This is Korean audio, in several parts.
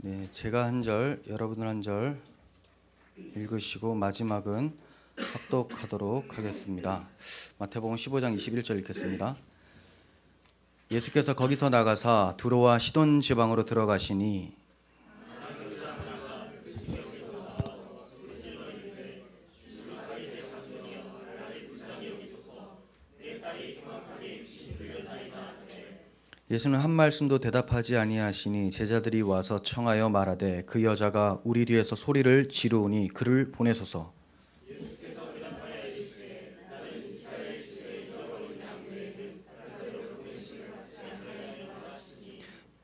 네, 제가 한 절, 여러분은 한 절 읽으시고 마지막은 합독하도록 하겠습니다. 마태복음 15장 21절 읽겠습니다. 예수께서 거기서 나가사 두로와 시돈 지방으로 들어가시니 예수는 한 말씀도 대답하지 아니하시니 제자들이 와서 청하여 말하되 그 여자가 우리 뒤에서 소리를 지르오니 그를 보내소서.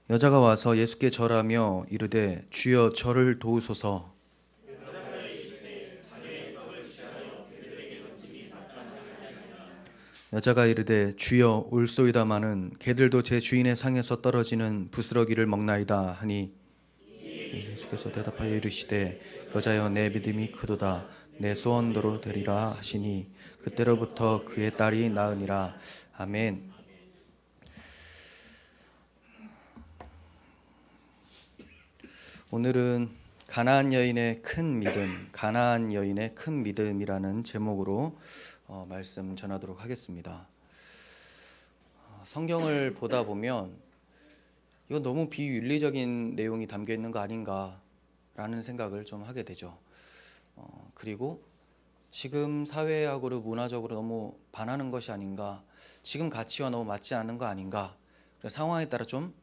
여자가 와서 예수께 절하며 이르되 주여 저를 도우소서. 여자가 이르되 주여 올소이다마는 개들도 제 주인의 상에서 떨어지는 부스러기를 먹나이다 하니 예수께서 대답하여 이르시되 여자여 내 믿음이 크도다 내 소원대로 되리라 하시니 그때로부터 그의 딸이 나으니라. 아멘. 오늘은 가나안 여인의 큰 믿음, 가나안 여인의 큰 믿음이라는 제목으로 말씀 전하도록 하겠습니다. 성경을 보다 보면 이건 너무 비윤리적인 내용이 담겨 있는 거 아닌가라는 생각을 좀 하게 되죠. 그리고 지금 사회하고 문화적으로 너무 반하는 것이 아닌가, 지금 가치와 너무 맞지 않는 거 아닌가, 상황에 따라 좀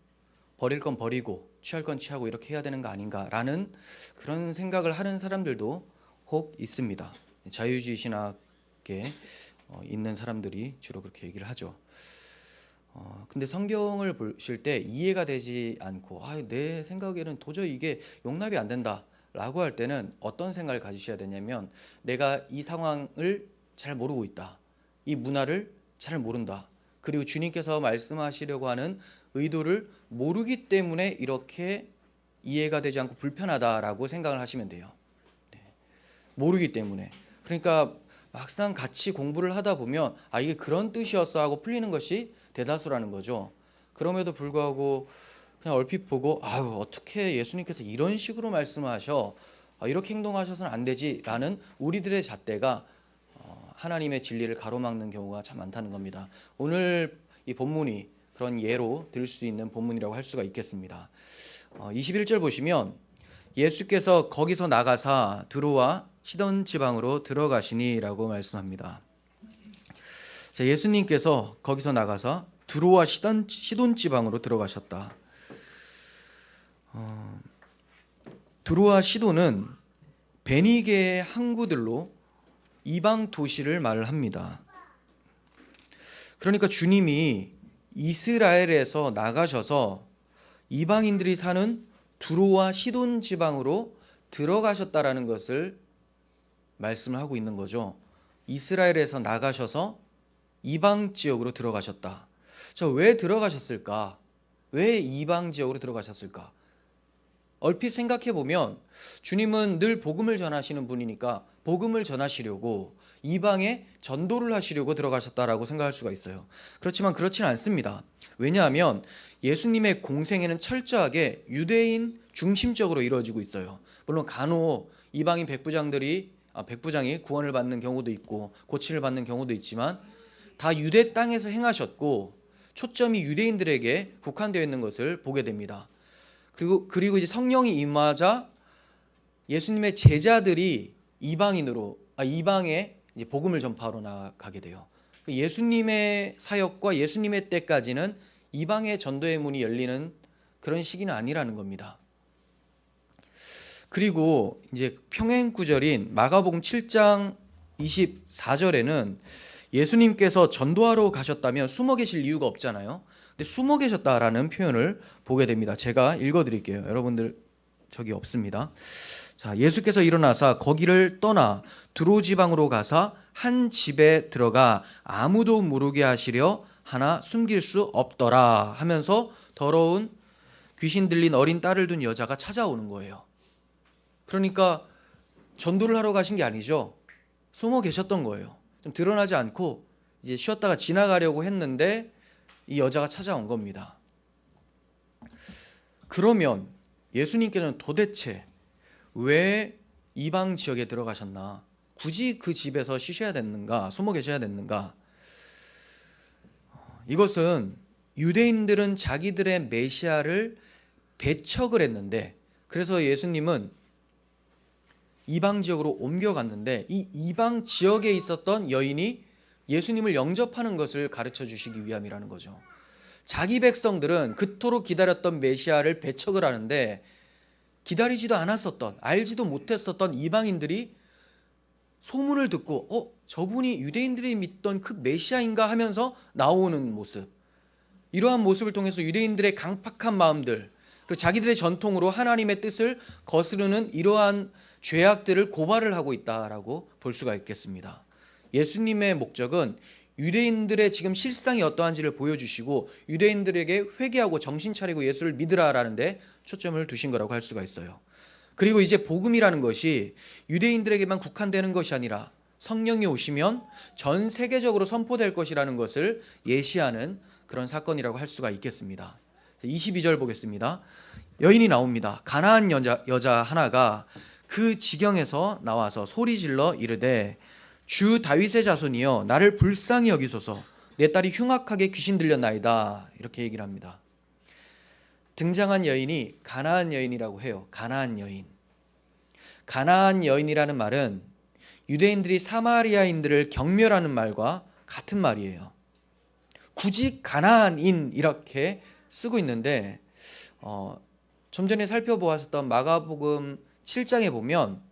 버릴 건 버리고 취할 건 취하고 이렇게 해야 되는 거 아닌가라는 그런 생각을 하는 사람들도 혹 있습니다. 자유주의 신학에 있는 사람들이 주로 그렇게 얘기를 하죠. 근데 성경을 보실 때 이해가 되지 않고 내 생각에는 도저히 이게 용납이 안 된다 라고 할 때는 어떤 생각을 가지셔야 되냐면, 내가 이 상황을 잘 모르고 있다, 이 문화를 잘 모른다, 그리고 주님께서 말씀하시려고 하는 의도를 모르기 때문에 이렇게 이해가 되지 않고 불편하다라고 생각을 하시면 돼요. 모르기 때문에. 그러니까 막상 같이 공부를 하다 보면 이게 그런 뜻이었어 하고 풀리는 것이 대다수라는 거죠. 그럼에도 불구하고 그냥 얼핏 보고 어떻게 예수님께서 이런 식으로 말씀하셔, 이렇게 행동하셔서는 안 되지 라는 우리들의 잣대가 하나님의 진리를 가로막는 경우가 참 많다는 겁니다. 오늘 이 본문이 그런 예로 들 수 있는 본문이라고 할 수가 있겠습니다. 21절 보시면 예수께서 거기서 나가사 두로와 시돈 지방으로 들어가시니 라고 말씀합니다. 자, 예수님께서 거기서 나가서 두로와 시돈 지방으로 들어가셨다. 두로와 시돈은 베니게의 항구들로 이방 도시를 말합니다. 그러니까 주님이 이스라엘에서 나가셔서 이방인들이 사는 두로와 시돈 지방으로 들어가셨다라는 것을 말씀을 하고 있는 거죠. 이스라엘에서 나가셔서 이방 지역으로 들어가셨다. 자, 왜 들어가셨을까? 왜 이방 지역으로 들어가셨을까? 얼핏 생각해 보면 주님은 늘 복음을 전하시는 분이니까 복음을 전하시려고 이방에 전도를 하시려고 들어가셨다라고 생각할 수가 있어요. 그렇지만 그렇지는 않습니다. 왜냐하면 예수님의 공생애는 철저하게 유대인 중심적으로 이루어지고 있어요. 물론 간혹 이방인 백부장이 구원을 받는 경우도 있고 고침을 받는 경우도 있지만 다 유대 땅에서 행하셨고 초점이 유대인들에게 국한되어 있는 것을 보게 됩니다. 그리고 이제 성령이 임하자 예수님의 제자들이 이방에 이제 복음을 전파하러 나가게 돼요. 예수님의 사역과 예수님의 때까지는 이방의 전도의 문이 열리는 그런 시기는 아니라는 겁니다. 그리고 이제 평행 구절인 마가복음 7장 24절에는 예수님께서 전도하러 가셨다면 숨어 계실 이유가 없잖아요. 근데 숨어 계셨다라는 표현을 보게 됩니다. 제가 읽어드릴게요. 여러분들 저기 없습니다. 자, 예수께서 일어나사 거기를 떠나 두로 지방으로 가사 한 집에 들어가 아무도 모르게 하시려 하나 숨길 수 없더라 하면서 더러운 귀신 들린 어린 딸을 둔 여자가 찾아오는 거예요. 그러니까 전도를 하러 가신 게 아니죠. 숨어 계셨던 거예요. 좀 드러나지 않고 이제 쉬었다가 지나가려고 했는데 이 여자가 찾아온 겁니다. 그러면 예수님께는 도대체 왜 이방 지역에 들어가셨나? 굳이 그 집에서 쉬셔야 됐는가? 숨어 계셔야 됐는가? 이것은 유대인들은 자기들의 메시아를 배척을 했는데, 그래서 예수님은 이방 지역으로 옮겨갔는데, 이 이방 지역에 있었던 여인이 예수님을 영접하는 것을 가르쳐 주시기 위함이라는 거죠. 자기 백성들은 그토록 기다렸던 메시아를 배척을 하는데, 기다리지도 않았었던, 알지도 못했었던 이방인들이 소문을 듣고 저분이 유대인들이 믿던 그 메시아인가 하면서 나오는 모습, 이러한 모습을 통해서 유대인들의 강팍한 마음들, 그리고 자기들의 전통으로 하나님의 뜻을 거스르는 이러한 죄악들을 고발을 하고 있다라고 볼 수가 있겠습니다. 예수님의 목적은 유대인들의 지금 실상이 어떠한지를 보여주시고 유대인들에게 회개하고 정신 차리고 예수를 믿으라라는 데 초점을 두신 거라고 할 수가 있어요. 그리고 이제 복음이라는 것이 유대인들에게만 국한되는 것이 아니라 성령이 오시면 전 세계적으로 선포될 것이라는 것을 예시하는 그런 사건이라고 할 수가 있겠습니다. 22절 보겠습니다. 여인이 나옵니다. 가나안 여자 하나가 그 지경에서 나와서 소리질러 이르되 주 다윗의 자손이여 나를 불쌍히 여기소서 내 딸이 흉악하게 귀신 들렸나이다. 이렇게 얘기를 합니다. 등장한 여인이 가나안 여인이라고 해요. 가나안 여인. 가나안 여인이라는 말은 유대인들이 사마리아인들을 경멸하는 말과 같은 말이에요. 굳이 가나안인 이렇게 쓰고 있는데 좀 전에 살펴보았던 마가복음 7장에 보면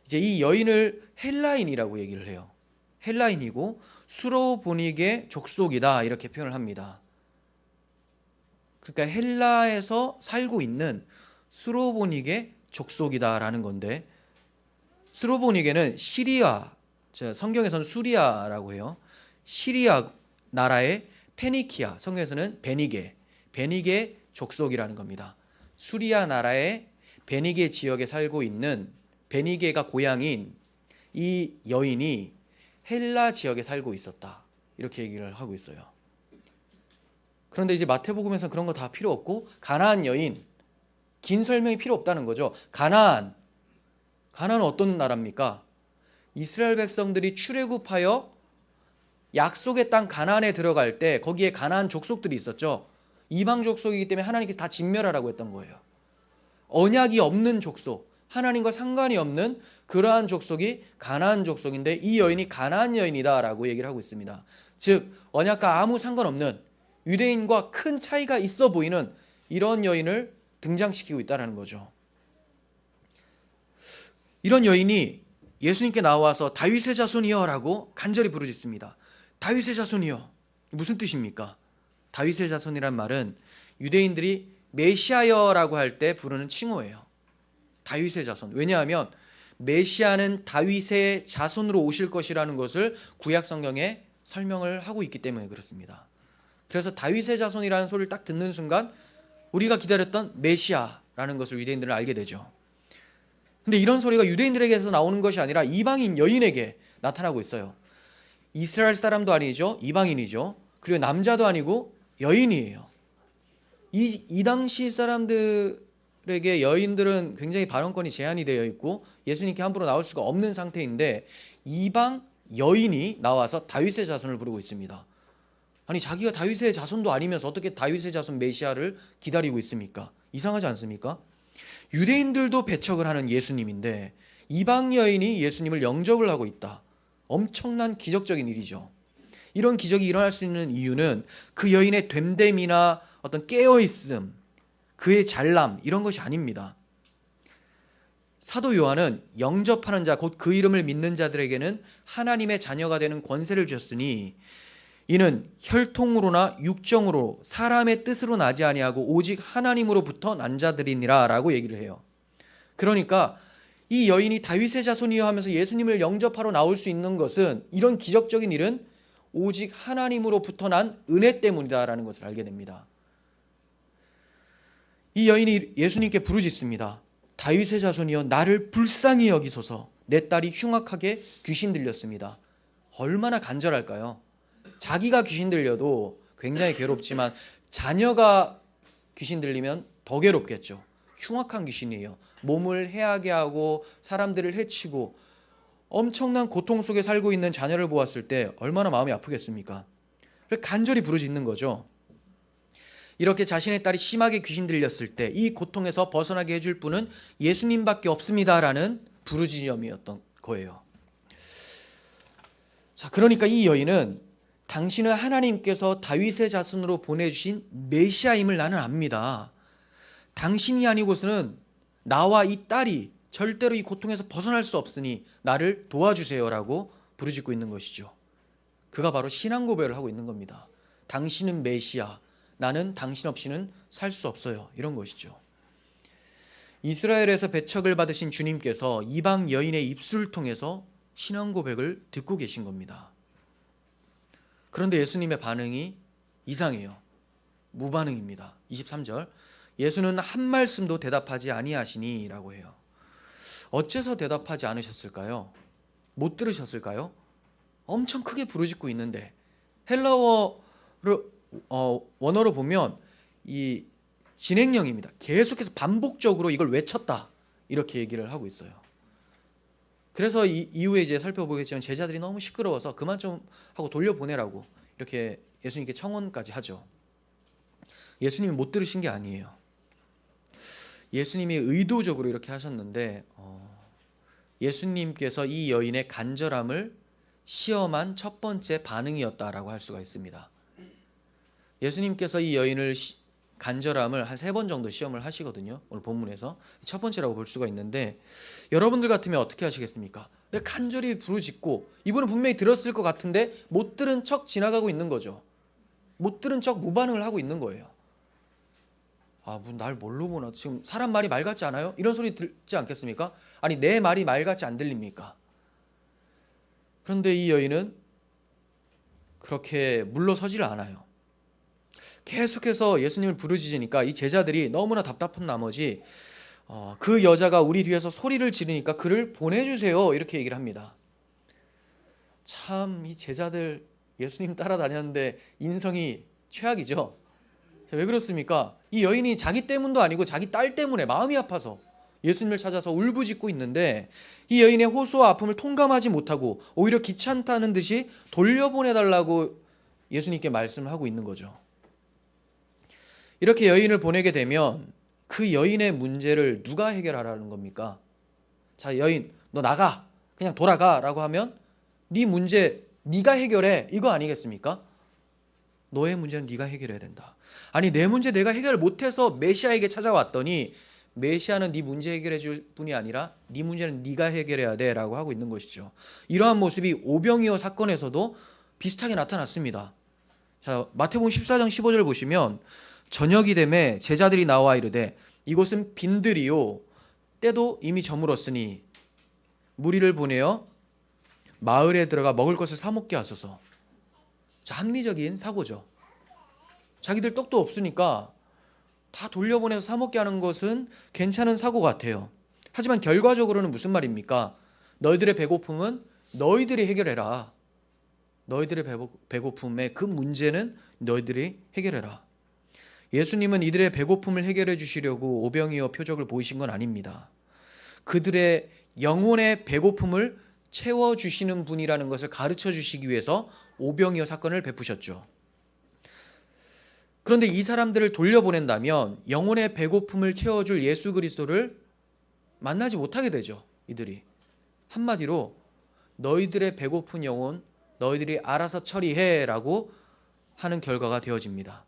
이제 이 여인을 헬라인이라고 얘기를 해요. 헬라인이고 수로보닉의 족속이다 이렇게 표현을 합니다. 그러니까 헬라에서 살고 있는 수로보닉의 족속이다라는 건데, 수로보닉에는 시리아, 성경에서는 수리아라고 해요. 시리아 나라의 페니키아, 성경에서는 베니게 족속이라는 겁니다. 수리아 나라의 베니게 지역에 살고 있는, 베니게가 고향인 이 여인이 헬라 지역에 살고 있었다 이렇게 얘기를 하고 있어요. 그런데 이제 마태복음에서는 그런 거 다 필요 없고 가나안 여인, 긴 설명이 필요 없다는 거죠. 가나안은 어떤 나라입니까? 이스라엘 백성들이 출애굽하여 약속의 땅 가나안에 들어갈 때 거기에 가나안 족속들이 있었죠. 이방 족속이기 때문에 하나님께서 다 진멸하라고 했던 거예요. 언약이 없는 족속, 하나님과 상관이 없는 그러한 족속이 가나안 족속인데 이 여인이 가나안 여인이다라고 얘기를 하고 있습니다. 즉 언약과 아무 상관없는, 유대인과 큰 차이가 있어 보이는 이런 여인을 등장시키고 있다는 거죠. 이런 여인이 예수님께 나와서 다윗의 자손이여 라고 간절히 부르짖습니다. 다윗의 자손이여, 무슨 뜻입니까? 다윗의 자손이란 말은 유대인들이 메시아여라고 할 때 부르는 칭호예요. 다윗의 자손. 왜냐하면 메시아는 다윗의 자손으로 오실 것이라는 것을 구약 성경에 설명을 하고 있기 때문에 그렇습니다. 그래서 다윗의 자손이라는 소리를 딱 듣는 순간 우리가 기다렸던 메시아라는 것을 유대인들은 알게 되죠. 근데 이런 소리가 유대인들에게서 나오는 것이 아니라 이방인 여인에게 나타나고 있어요. 이스라엘 사람도 아니죠. 이방인이죠. 그리고 남자도 아니고 여인이에요. 이 당시 사람들에게 여인들은 굉장히 발언권이 제한이 되어 있고 예수님께 함부로 나올 수가 없는 상태인데 이방 여인이 나와서 다윗의 자손을 부르고 있습니다. 아니 자기가 다윗의 자손도 아니면서 어떻게 다윗의 자손 메시아를 기다리고 있습니까? 이상하지 않습니까? 유대인들도 배척을 하는 예수님인데 이방 여인이 예수님을 영접을 하고 있다. 엄청난 기적적인 일이죠. 이런 기적이 일어날 수 있는 이유는 그 여인의 됨됨이나 어떤 깨어있음, 그의 잘남 이런 것이 아닙니다. 사도 요한은 영접하는 자, 곧 그 이름을 믿는 자들에게는 하나님의 자녀가 되는 권세를 주셨으니 이는 혈통으로나 육정으로 사람의 뜻으로 나지 아니하고 오직 하나님으로부터 난 자들이니라 라고 얘기를 해요. 그러니까 이 여인이 다윗의 자손이여 하면서 예수님을 영접하러 나올 수 있는 것은, 이런 기적적인 일은 오직 하나님으로부터 난 은혜 때문이다라는 것을 알게 됩니다. 이 여인이 예수님께 부르짖습니다. 다윗의 자손이여 나를 불쌍히 여기소서 내 딸이 흉악하게 귀신 들렸습니다. 얼마나 간절할까요? 자기가 귀신 들려도 굉장히 괴롭지만 자녀가 귀신 들리면 더 괴롭겠죠. 흉악한 귀신이에요. 몸을 해하게 하고 사람들을 해치고 엄청난 고통 속에 살고 있는 자녀를 보았을 때 얼마나 마음이 아프겠습니까? 그래서 간절히 부르짖는 거죠. 이렇게 자신의 딸이 심하게 귀신 들렸을 때 이 고통에서 벗어나게 해줄 분은 예수님밖에 없습니다라는 부르짖음이었던 거예요. 자, 그러니까 이 여인은 당신은 하나님께서 다윗의 자손으로 보내주신 메시아임을 나는 압니다. 당신이 아니고서는 나와 이 딸이 절대로 이 고통에서 벗어날 수 없으니 나를 도와주세요라고 부르짖고 있는 것이죠. 그가 바로 신앙 고백을 하고 있는 겁니다. 당신은 메시아, 나는 당신 없이는 살 수 없어요. 이런 것이죠. 이스라엘에서 배척을 받으신 주님께서 이방 여인의 입술을 통해서 신앙 고백을 듣고 계신 겁니다. 그런데 예수님의 반응이 이상해요. 무반응입니다. 23절 예수는 한 말씀도 대답하지 아니하시니 라고 해요. 어째서 대답하지 않으셨을까요? 못 들으셨을까요? 엄청 크게 부르짖고 있는데 헬라어를 원어로 보면 이 진행형입니다. 계속해서 반복적으로 이걸 외쳤다 이렇게 얘기를 하고 있어요. 그래서 이후에 이제 살펴보겠지만 제자들이 너무 시끄러워서 그만 좀 하고 돌려보내라고 이렇게 예수님께 청원까지 하죠. 예수님이 못 들으신 게 아니에요. 예수님이 의도적으로 이렇게 하셨는데 예수님께서 이 여인의 간절함을 시험한 첫 번째 반응이었다라고 할 수가 있습니다. 예수님께서 이 여인을 간절함을 한 3번 정도 시험을 하시거든요. 오늘 본문에서 첫 번째라고 볼 수가 있는데 여러분들 같으면 어떻게 하시겠습니까? 간절히 부르짖고 이분은 분명히 들었을 것 같은데 못 들은 척 지나가고 있는 거죠. 못 들은 척 무반응을 하고 있는 거예요. 날 뭘로 보나? 지금 사람 말이 말 같지 않아요? 이런 소리 들지 않겠습니까? 아니 내 말이 말 같지 안 들립니까? 그런데 이 여인은 그렇게 물러서지를 않아요. 계속해서 예수님을 부르짖으니까 이 제자들이 너무나 답답한 나머지 그 여자가 우리 뒤에서 소리를 지르니까 그를 보내주세요 이렇게 얘기를 합니다. 참 이 제자들 예수님 따라다녔는데 인성이 최악이죠. 왜 그렇습니까? 이 여인이 자기 때문도 아니고 자기 딸 때문에 마음이 아파서 예수님을 찾아서 울부짖고 있는데 이 여인의 호소와 아픔을 통감하지 못하고 오히려 귀찮다는 듯이 돌려보내달라고 예수님께 말씀을 하고 있는 거죠. 이렇게 여인을 보내게 되면 그 여인의 문제를 누가 해결하라는 겁니까? 자, 여인 너 나가 그냥 돌아가 라고 하면 네 문제 네가 해결해 이거 아니겠습니까? 너의 문제는 네가 해결해야 된다. 아니 내 문제 내가 해결을 못해서 메시아에게 찾아왔더니 메시아는 네 문제 해결해 줄 뿐이 아니라 네 문제는 네가 해결해야 돼 라고 하고 있는 것이죠. 이러한 모습이 오병이어 사건에서도 비슷하게 나타났습니다. 자, 마태복음 14장 15절 보시면 저녁이 되매 제자들이 나와 이르되 이곳은 빈들이요 때도 이미 저물었으니 무리를 보내어 마을에 들어가 먹을 것을 사 먹게 하소서. 자, 합리적인 사고죠. 자기들 떡도 없으니까 다 돌려보내서 사 먹게 하는 것은 괜찮은 사고 같아요. 하지만 결과적으로는 무슨 말입니까? 너희들의 배고픔은 너희들이 해결해라. 너희들의 배고픔의 그 문제는 너희들이 해결해라. 예수님은 이들의 배고픔을 해결해 주시려고 오병이어 표적을 보이신 건 아닙니다. 그들의 영혼의 배고픔을 채워주시는 분이라는 것을 가르쳐 주시기 위해서 오병이어 사건을 베푸셨죠. 그런데 이 사람들을 돌려보낸다면 영혼의 배고픔을 채워줄 예수 그리스도를 만나지 못하게 되죠. 이들이 한마디로 너희들의 배고픈 영혼 너희들이 알아서 처리해라고 하는 결과가 되어집니다.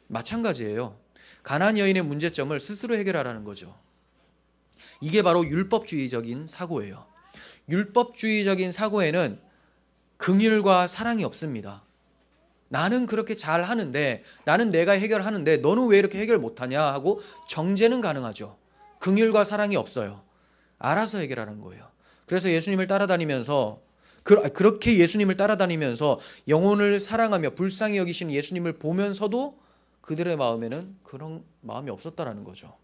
마찬가지예요. 가나안 여인의 문제점을 스스로 해결하라는 거죠. 이게 바로 율법주의적인 사고예요. 율법주의적인 사고에는 긍휼과 사랑이 없습니다. 나는 그렇게 잘 하는데 나는 내가 해결하는데 너는 왜 이렇게 해결 못하냐 하고 정죄는 가능하죠. 긍휼과 사랑이 없어요. 알아서 해결하는 거예요. 그래서 예수님을 따라다니면서 그렇게 예수님을 따라다니면서 영혼을 사랑하며 불쌍히 여기시는 예수님을 보면서도 그들의 마음에는 그런 마음이 없었다라는 거죠.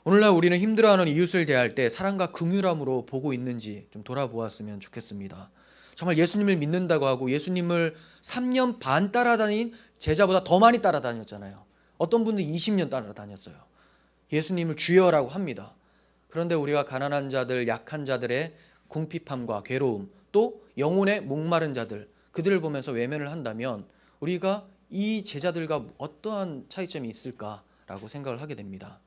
오늘날 우리는 힘들어하는 이웃을 대할 때 사랑과 긍휼함으로 보고 있는지 좀 돌아보았으면 좋겠습니다. 정말 예수님을 믿는다고 하고 예수님을 3년 반 따라다닌 제자보다 더 많이 따라다녔잖아요. 어떤 분들 20년 따라다녔어요. 예수님을 주여라고 합니다. 그런데 우리가 가난한 자들, 약한 자들의 궁핍함과 괴로움, 또 영혼의 목마른 자들, 그들을 보면서 외면을 한다면 우리가 이 제자들과 어떠한 차이점이 있을까라고 생각을 하게 됩니다.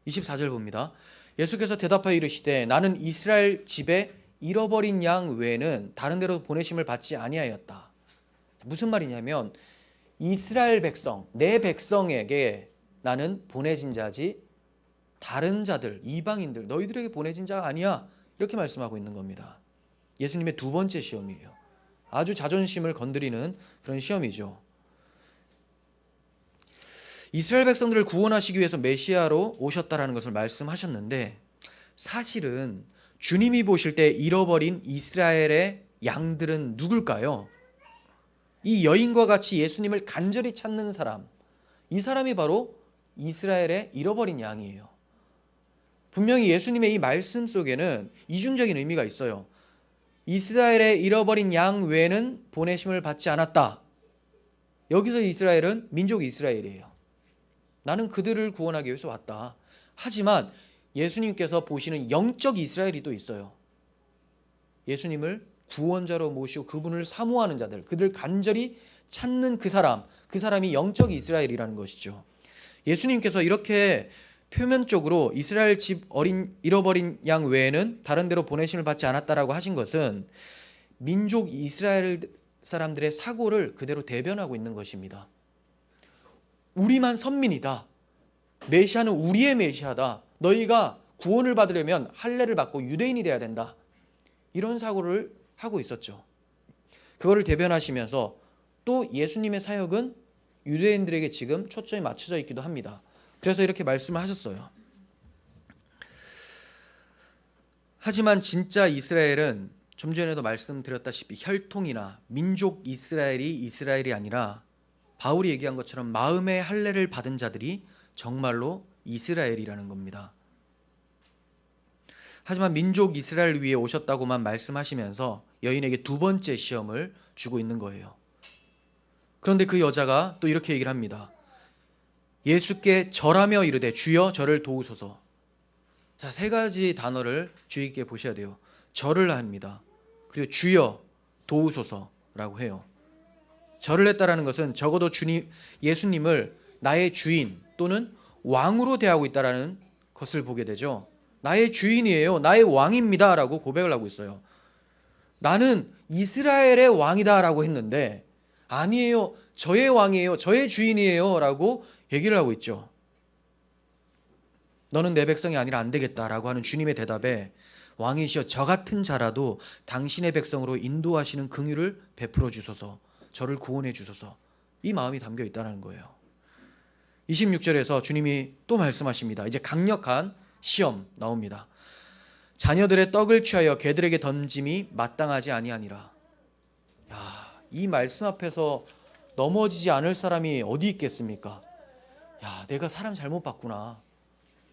24절 봅니다. 예수께서 대답하여 이르시되 나는 이스라엘 집에 잃어버린 양 외에는 다른 데로 보내심을 받지 아니하였다. 무슨 말이냐면 이스라엘 백성, 내 백성에게 나는 보내진 자지 다른 자들, 이방인들, 너희들에게 보내진 자가 아니야. 이렇게 말씀하고 있는 겁니다. 예수님의 두 번째 시험이에요. 아주 자존심을 건드리는 그런 시험이죠. 이스라엘 백성들을 구원하시기 위해서 메시아로 오셨다라는 것을 말씀하셨는데 사실은 주님이 보실 때 잃어버린 이스라엘의 양들은 누굴까요? 이 여인과 같이 예수님을 간절히 찾는 사람, 이 사람이 바로 이스라엘의 잃어버린 양이에요. 분명히 예수님의 이 말씀 속에는 이중적인 의미가 있어요. 이스라엘의 잃어버린 양 외에는 보내심을 받지 않았다. 여기서 이스라엘은 민족 이스라엘이에요. 나는 그들을 구원하기 위해서 왔다. 하지만 예수님께서 보시는 영적 이스라엘이 또 있어요. 예수님을 구원자로 모시고 그분을 사모하는 자들, 그들 간절히 찾는 그 사람이 영적 이스라엘이라는 것이죠. 예수님께서 이렇게 표면적으로 이스라엘 집 잃어버린 양 외에는 다른 데로 보내심을 받지 않았다라고 하신 것은 민족 이스라엘 사람들의 사고를 그대로 대변하고 있는 것입니다. 우리만 선민이다. 메시아는 우리의 메시아다. 너희가 구원을 받으려면 할례를 받고 유대인이 돼야 된다. 이런 사고를 하고 있었죠. 그거를 대변하시면서 또 예수님의 사역은 유대인들에게 지금 초점이 맞춰져 있기도 합니다. 그래서 이렇게 말씀을 하셨어요. 하지만 진짜 이스라엘은 좀 전에도 말씀드렸다시피 혈통이나 민족 이스라엘이 아니라 바울이 얘기한 것처럼 마음의 할례를 받은 자들이 정말로 이스라엘이라는 겁니다. 하지만 민족 이스라엘 위에 오셨다고만 말씀하시면서 여인에게 두 번째 시험을 주고 있는 거예요. 그런데 그 여자가 또 이렇게 얘기를 합니다. 예수께 절하며 이르되 주여 저를 도우소서. 자, 세 가지 단어를 주의 깊게 보셔야 돼요. 절을 합니다. 그리고 주여 도우소서라고 해요. 절을 했다라는 것은 적어도 예수님을 나의 주인 또는 왕으로 대하고 있다라는 것을 보게 되죠. 나의 주인이에요. 나의 왕입니다. 라고 고백을 하고 있어요. 나는 이스라엘의 왕이다 라고 했는데 아니에요. 저의 왕이에요. 저의 주인이에요. 라고 얘기를 하고 있죠. 너는 내 백성이 아니라 안 되겠다 라고 하는 주님의 대답에 왕이시여 저 같은 자라도 당신의 백성으로 인도하시는 긍휼을 베풀어 주소서. 저를 구원해 주소서. 이 마음이 담겨 있다는 거예요. 26절에서 주님이 또 말씀하십니다. 이제 강력한 시험 나옵니다. 자녀들의 떡을 취하여 개들에게 던짐이 마땅하지 아니하니라. 야, 이 말씀 앞에서 넘어지지 않을 사람이 어디 있겠습니까? 야, 내가 사람 잘못 봤구나.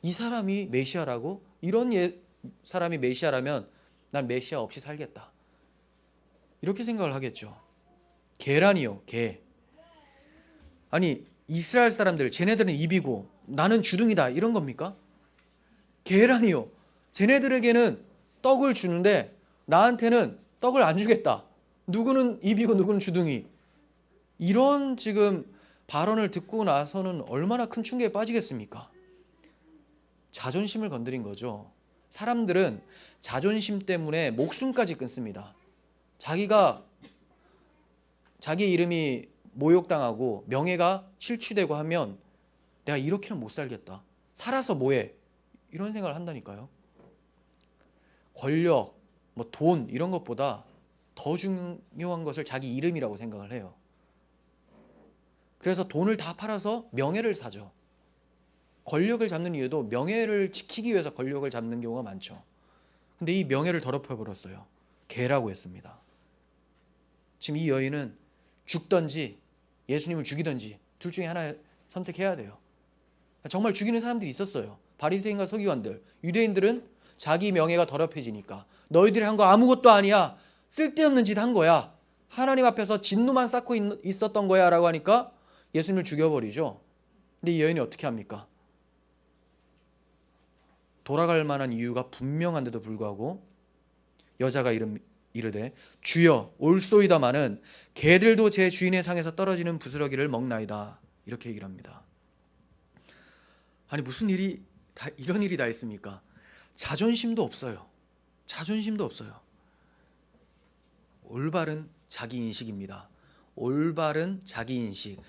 이 사람이 메시아라고? 이런 사람이 메시아라면 난 메시아 없이 살겠다. 이렇게 생각을 하겠죠. 개라니요, 개. 아니, 이스라엘 사람들, 쟤네들은 입이고 나는 주둥이다. 이런 겁니까? 개라니요. 쟤네들에게는 떡을 주는데 나한테는 떡을 안 주겠다. 누구는 입이고 누구는 주둥이. 이런 지금 발언을 듣고 나서는 얼마나 큰 충격에 빠지겠습니까? 자존심을 건드린 거죠. 사람들은 자존심 때문에 목숨까지 끊습니다. 자기 이름이 모욕당하고 명예가 실추되고 하면 내가 이렇게는 못 살겠다. 살아서 뭐해? 이런 생각을 한다니까요. 권력, 돈 이런 것보다 더 중요한 것을 자기 이름이라고 생각을 해요. 그래서 돈을 다 팔아서 명예를 사죠. 권력을 잡는 이유도 명예를 지키기 위해서 권력을 잡는 경우가 많죠. 근데 이 명예를 더럽혀버렸어요. 개라고 했습니다. 지금 이 여인은 죽든지 예수님을 죽이든지 둘 중에 하나 선택해야 돼요. 정말 죽이는 사람들이 있었어요. 바리새인과 서기관들. 유대인들은 자기 명예가 더럽혀지니까 너희들이 한 거 아무것도 아니야. 쓸데없는 짓 한 거야. 하나님 앞에서 진노만 쌓고 있었던 거야 라고 하니까 예수님을 죽여버리죠. 근데 이 여인이 어떻게 합니까? 돌아갈 만한 이유가 분명한데도 불구하고 여자가 이르되 주여 올소이다마는 개들도 제 주인의 상에서 떨어지는 부스러기를 먹나이다. 이렇게 얘기를 합니다. 아니 무슨 일이 다 이런 일이 다 있습니까? 자존심도 없어요. 자존심도 없어요. 올바른 자기인식입니다. 올바른 자기인식.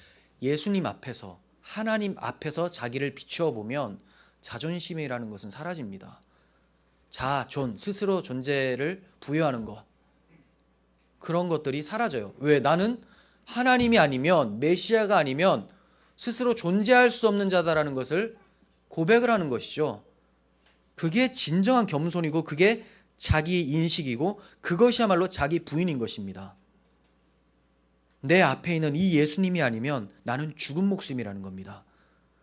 예수님 앞에서, 하나님 앞에서 자기를 비추어 보면 자존심이라는 것은 사라집니다. 자존, 스스로 존재를 부여하는 것, 그런 것들이 사라져요. 왜? 나는 하나님이 아니면, 메시아가 아니면 스스로 존재할 수 없는 자다라는 것을 고백을 하는 것이죠. 그게 진정한 겸손이고 그게 자기 인식이고 그것이야말로 자기 부인인 것입니다. 내 앞에 있는 이 예수님이 아니면 나는 죽은 목숨이라는 겁니다.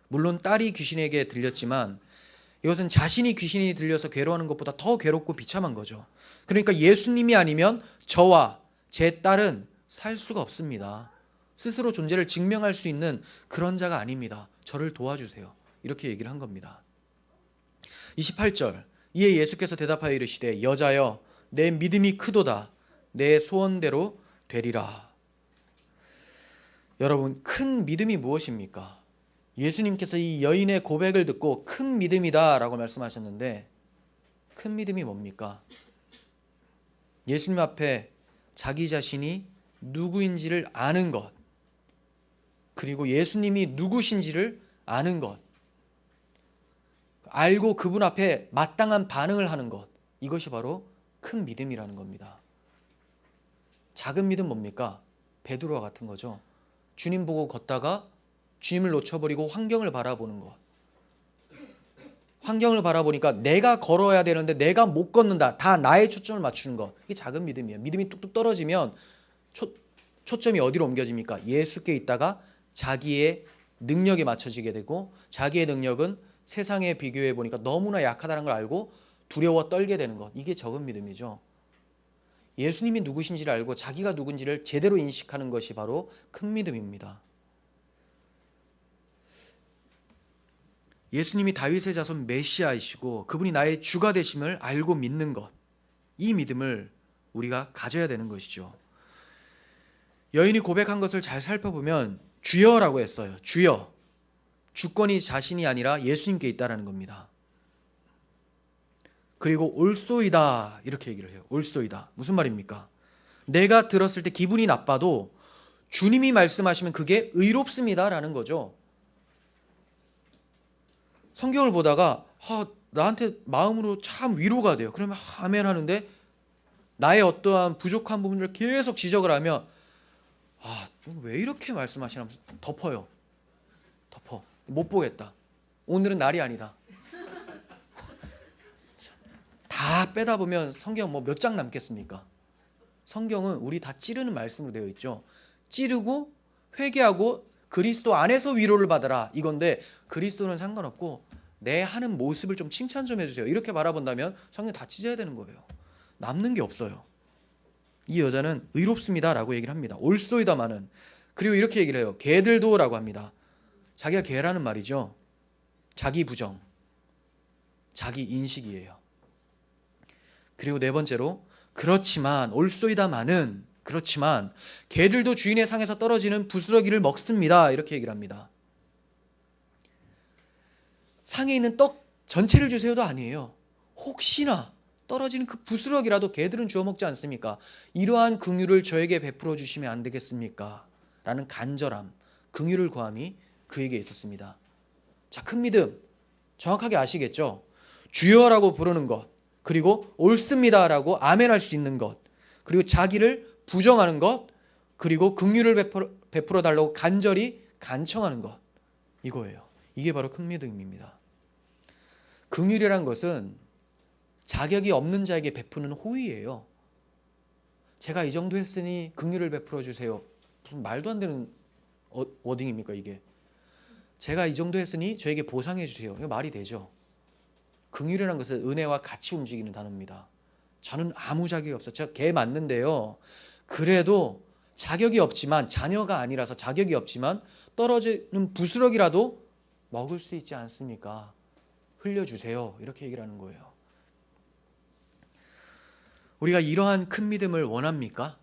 물론 딸이 귀신에게 들렸지만 이것은 자신이 귀신이 들려서 괴로워하는 것보다 더 괴롭고 비참한 거죠. 그러니까 예수님이 아니면 저와 제 딸은 살 수가 없습니다. 스스로 존재를 증명할 수 있는 그런 자가 아닙니다. 저를 도와주세요. 이렇게 얘기를 한 겁니다. 28절 이에 예수께서 대답하여 이르시되 여자여 내 믿음이 크도다. 내 소원대로 되리라. 여러분, 큰 믿음이 무엇입니까? 예수님께서 이 여인의 고백을 듣고 큰 믿음이다 라고 말씀하셨는데 큰 믿음이 뭡니까? 예수님 앞에 자기 자신이 누구인지를 아는 것, 그리고 예수님이 누구신지를 아는 것, 알고 그분 앞에 마땅한 반응을 하는 것, 이것이 바로 큰 믿음이라는 겁니다. 작은 믿음 뭡니까? 베드로와 같은 거죠. 주님 보고 걷다가 주님을 놓쳐버리고 환경을 바라보는 것. 환경을 바라보니까 내가 걸어야 되는데 내가 못 걷는다. 다 나의 초점을 맞추는 것. 이게 작은 믿음이에요. 믿음이 뚝뚝 떨어지면 초점이 어디로 옮겨집니까? 예수께 있다가 자기의 능력에 맞춰지게 되고 자기의 능력은 세상에 비교해 보니까 너무나 약하다는 걸 알고 두려워 떨게 되는 것. 이게 적은 믿음이죠. 예수님이 누구신지를 알고 자기가 누군지를 제대로 인식하는 것이 바로 큰 믿음입니다. 예수님이 다윗의 자손 메시아이시고 그분이 나의 주가 되심을 알고 믿는 것, 이 믿음을 우리가 가져야 되는 것이죠. 여인이 고백한 것을 잘 살펴보면 주여라고 했어요. 주여. 주권이 자신이 아니라 예수님께 있다라는 겁니다. 그리고 올소이다 이렇게 얘기를 해요. 올소이다. 무슨 말입니까? 내가 들었을 때 기분이 나빠도 주님이 말씀하시면 그게 의롭습니다라는 거죠. 성경을 보다가 나한테 마음으로 참 위로가 돼요. 그러면 아멘 하는데 나의 어떠한 부족한 부분을 계속 지적을 하면 왜 이렇게 말씀하시나 하면서 덮어요. 덮어. 못 보겠다. 오늘은 날이 아니다. 다 빼다 보면 성경 뭐 몇 장 남겠습니까? 성경은 우리 다 찌르는 말씀으로 되어 있죠. 찌르고 회개하고 그리스도 안에서 위로를 받아라 이건데 그리스도는 상관없고 내 하는 모습을 좀 칭찬 좀 해주세요. 이렇게 바라본다면 성경 다 찢어야 되는 거예요. 남는 게 없어요. 이 여자는 의롭습니다 라고 얘기를 합니다. 올소이다마는. 그리고 이렇게 얘기를 해요. 개들도 라고 합니다. 자기가 개라는 말이죠. 자기 부정, 자기 인식이에요. 그리고 네 번째로 그렇지만 올소이다마는 그렇지만 개들도 주인의 상에서 떨어지는 부스러기를 먹습니다. 이렇게 얘기를 합니다. 상에 있는 떡 전체를 주세요도 아니에요. 혹시나 떨어지는 그 부스러기라도 개들은 주워 먹지 않습니까? 이러한 긍휼을 저에게 베풀어 주시면 안 되겠습니까? 라는 간절함, 긍휼을 구함이 그에게 있었습니다. 자, 큰 믿음 정확하게 아시겠죠? 주여라고 부르는 것, 그리고 옳습니다라고 아멘할 수 있는 것, 그리고 자기를 부정하는 것, 그리고 긍휼을 베풀어 달라고 간절히 간청하는 것, 이거예요. 이게 바로 큰 믿음입니다. 긍휼이란 것은 자격이 없는 자에게 베푸는 호의예요. 제가 이 정도 했으니 긍휼을 베풀어 주세요. 무슨 말도 안 되는 워딩입니까 이게? 제가 이 정도 했으니 저에게 보상해 주세요. 이거 말이 되죠? 긍휼이라는 것은 은혜와 같이 움직이는 단어입니다. 저는 아무 자격이 없어요. 제가 개 맞는데요. 그래도 자격이 없지만, 자녀가 아니라서 자격이 없지만 떨어지는 부스러기라도 먹을 수 있지 않습니까? 흘려주세요. 이렇게 얘기를 하는 거예요. 우리가 이러한 큰 믿음을 원합니까?